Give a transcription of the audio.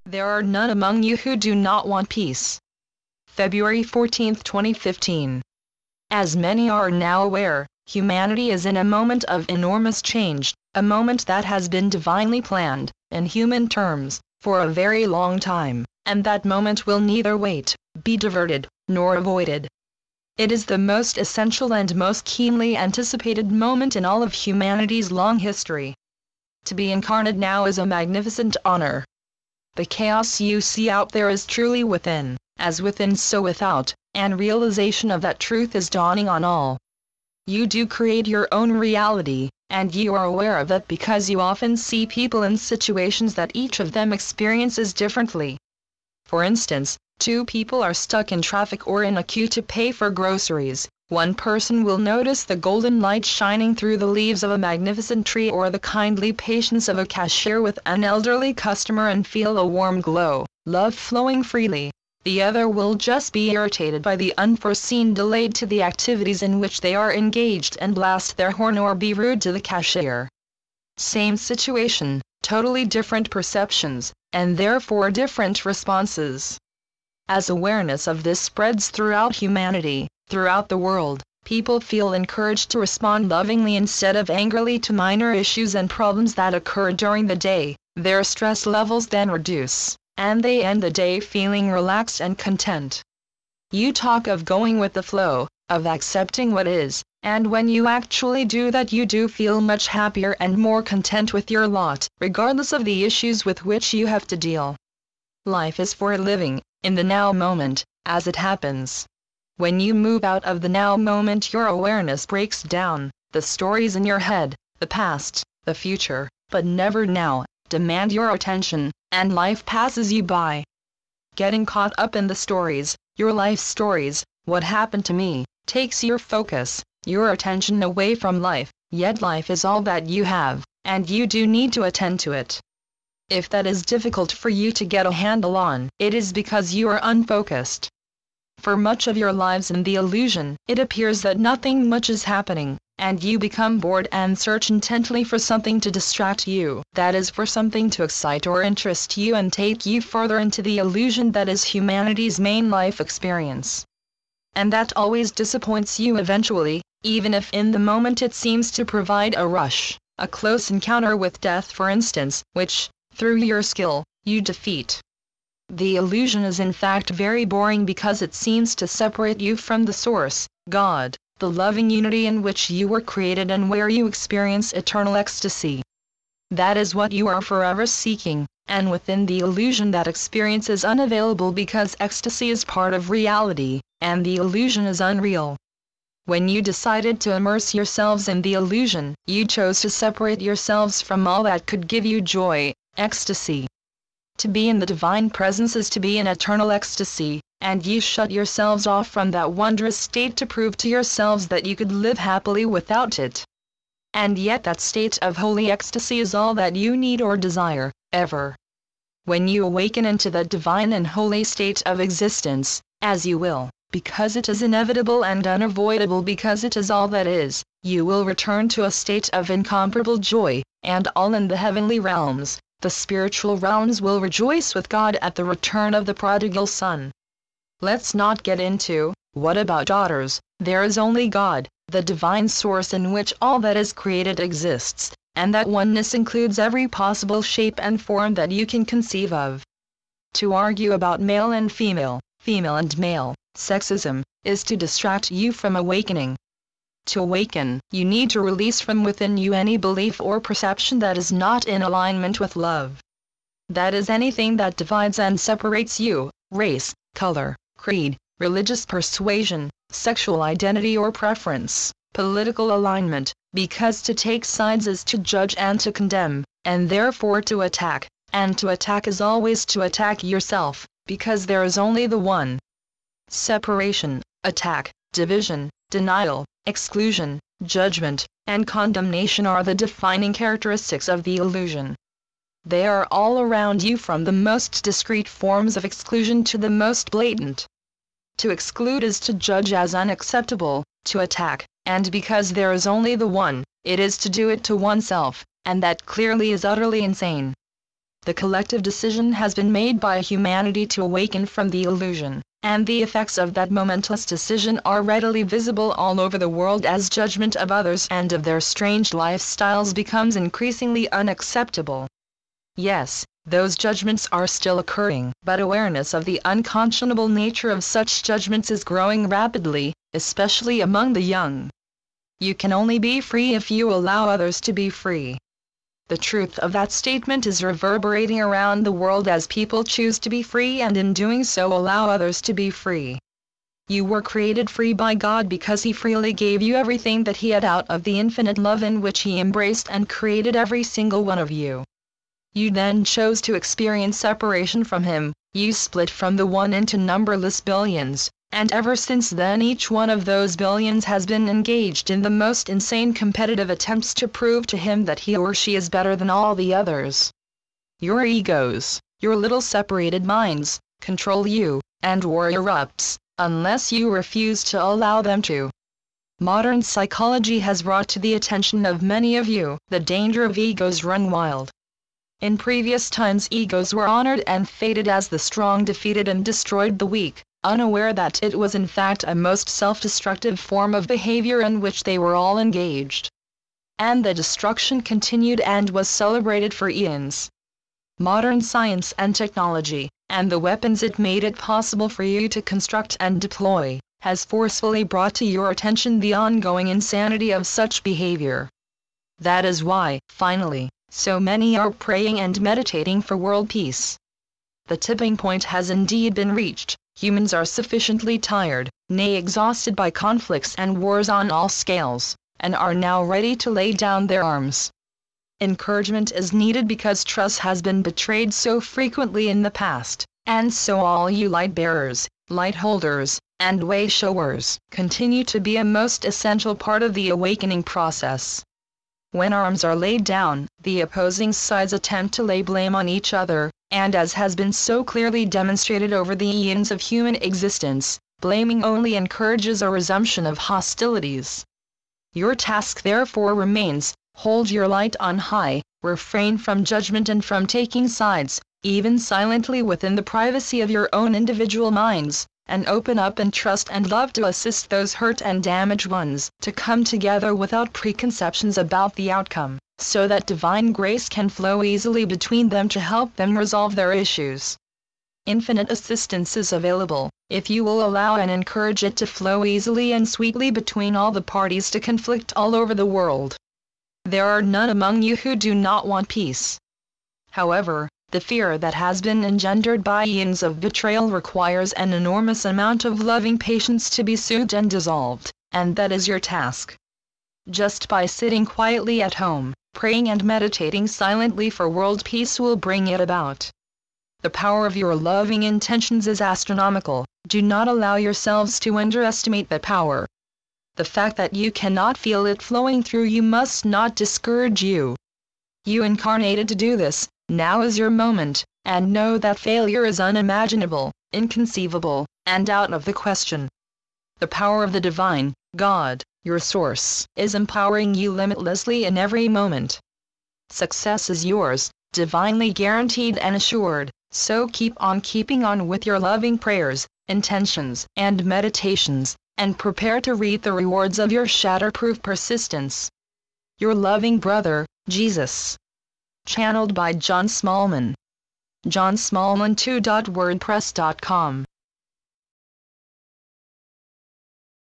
There are none among you who do not want peace. February 14, 2015. As many are now aware, humanity is in a moment of enormous change, a moment that has been divinely planned, in human terms, for a very long time, and that moment will neither wait, be diverted, nor avoided. It is the most essential and most keenly anticipated moment in all of humanity's long history. To be incarnate now is a magnificent honor. The chaos you see out there is truly within, as within so without, and realization of that truth is dawning on all. You do create your own reality, and you are aware of that because you often see people in situations that each of them experiences differently. For instance, two people are stuck in traffic or in a queue to pay for groceries. One person will notice the golden light shining through the leaves of a magnificent tree or the kindly patience of a cashier with an elderly customer and feel a warm glow, love flowing freely. The other will just be irritated by the unforeseen delay to the activities in which they are engaged and blast their horn or be rude to the cashier. Same situation, totally different perceptions, and therefore different responses. As awareness of this spreads throughout humanity, throughout the world, people feel encouraged to respond lovingly instead of angrily to minor issues and problems that occur during the day. Their stress levels then reduce, and they end the day feeling relaxed and content. You talk of going with the flow, of accepting what is, and when you actually do that you do feel much happier and more content with your lot, regardless of the issues with which you have to deal. Life is for living, in the now moment, as it happens. When you move out of the now moment, your awareness breaks down. The stories in your head, the past, the future, but never now, demand your attention, and life passes you by. Getting caught up in the stories, your life stories, what happened to me, takes your focus, your attention away from life, yet life is all that you have, and you do need to attend to it. If that is difficult for you to get a handle on, it is because you are unfocused. For much of your lives in the illusion, it appears that nothing much is happening, and you become bored and search intently for something to distract you, that is for something to excite or interest you and take you further into the illusion that is humanity's main life experience. And that always disappoints you eventually, even if in the moment it seems to provide a rush, a close encounter with death for instance, which, through your skill, you defeat. The illusion is in fact very boring because it seems to separate you from the source, God, the loving unity in which you were created and where you experience eternal ecstasy. That is what you are forever seeking, and within the illusion that experience is unavailable because ecstasy is part of reality, and the illusion is unreal. When you decided to immerse yourselves in the illusion, you chose to separate yourselves from all that could give you joy, ecstasy. To be in the divine presence is to be in eternal ecstasy, and you shut yourselves off from that wondrous state to prove to yourselves that you could live happily without it. And yet that state of holy ecstasy is all that you need or desire, ever. When you awaken into that divine and holy state of existence, as you will, because it is inevitable and unavoidable because it is all that is, you will return to a state of incomparable joy, and all in the heavenly realms, the spiritual realms will rejoice with God at the return of the prodigal son. Let's not get into, what about daughters? There is only God, the divine source in which all that is created exists, and that oneness includes every possible shape and form that you can conceive of. To argue about male and female and male, sexism, is to distract you from awakening. To awaken, you need to release from within you any belief or perception that is not in alignment with love. That is anything that divides and separates you, race, color, creed, religious persuasion, sexual identity or preference, political alignment, because to take sides is to judge and to condemn, and therefore to attack, and to attack is always to attack yourself, because there is only the one. Separation, attack, division, denial, exclusion, judgment, and condemnation are the defining characteristics of the illusion. They are all around you from the most discreet forms of exclusion to the most blatant. To exclude is to judge as unacceptable, to attack, and because there is only the one, it is to do it to oneself, and that clearly is utterly insane. the collective decision has been made by humanity to awaken from the illusion, and the effects of that momentous decision are readily visible all over the world as judgment of others and of their strange lifestyles becomes increasingly unacceptable. Yes, those judgments are still occurring, but awareness of the unconscionable nature of such judgments is growing rapidly, especially among the young. You can only be free if you allow others to be free. The truth of that statement is reverberating around the world as people choose to be free and in doing so allow others to be free. You were created free by God because He freely gave you everything that He had out of the infinite love in which He embraced and created every single one of you. You then chose to experience separation from Him, you split from the One into numberless billions, and ever since then each one of those billions has been engaged in the most insane competitive attempts to prove to Him that he or she is better than all the others. Your egos, your little separated minds, control you, and war erupts, unless you refuse to allow them to. Modern psychology has brought to the attention of many of you the danger of egos run wild. In previous times egos were honored and feted as the strong defeated and destroyed the weak, unaware that it was in fact a most self-destructive form of behavior in which they were all engaged. And the destruction continued and was celebrated for eons. Modern science and technology, and the weapons it made it possible for you to construct and deploy, has forcefully brought to your attention the ongoing insanity of such behavior. That is why, finally, so many are praying and meditating for world peace. The tipping point has indeed been reached. Humans are sufficiently tired, nay exhausted by conflicts and wars on all scales, and are now ready to lay down their arms. Encouragement is needed because trust has been betrayed so frequently in the past, and so all you light bearers, light holders, and way showers continue to be a most essential part of the awakening process. When arms are laid down, the opposing sides attempt to lay blame on each other, and as has been so clearly demonstrated over the eons of human existence, blaming only encourages a resumption of hostilities. Your task therefore remains: hold your light on high, refrain from judgment and from taking sides, even silently within the privacy of your own individual minds, and open up and trust and love to assist those hurt and damaged ones to come together without preconceptions about the outcome, so that divine grace can flow easily between them to help them resolve their issues. Infinite assistance is available, if you will allow and encourage it to flow easily and sweetly between all the parties to conflict all over the world. There are none among you who do not want peace. However, the fear that has been engendered by eons of betrayal requires an enormous amount of loving patience to be soothed and dissolved, and that is your task. Just by sitting quietly at home, praying and meditating silently for world peace will bring it about. The power of your loving intentions is astronomical. Do not allow yourselves to underestimate that power. The fact that you cannot feel it flowing through you must not discourage you. You incarnated to do this. Now is your moment, and know that failure is unimaginable, inconceivable, and out of the question. The power of the divine, God, your source, is empowering you limitlessly in every moment. Success is yours, divinely guaranteed and assured, so keep on keeping on with your loving prayers, intentions, and meditations, and prepare to reap the rewards of your shatterproof persistence. Your loving brother, Jesus. Channeled by John Smallman. johnsmallman2.wordpress.com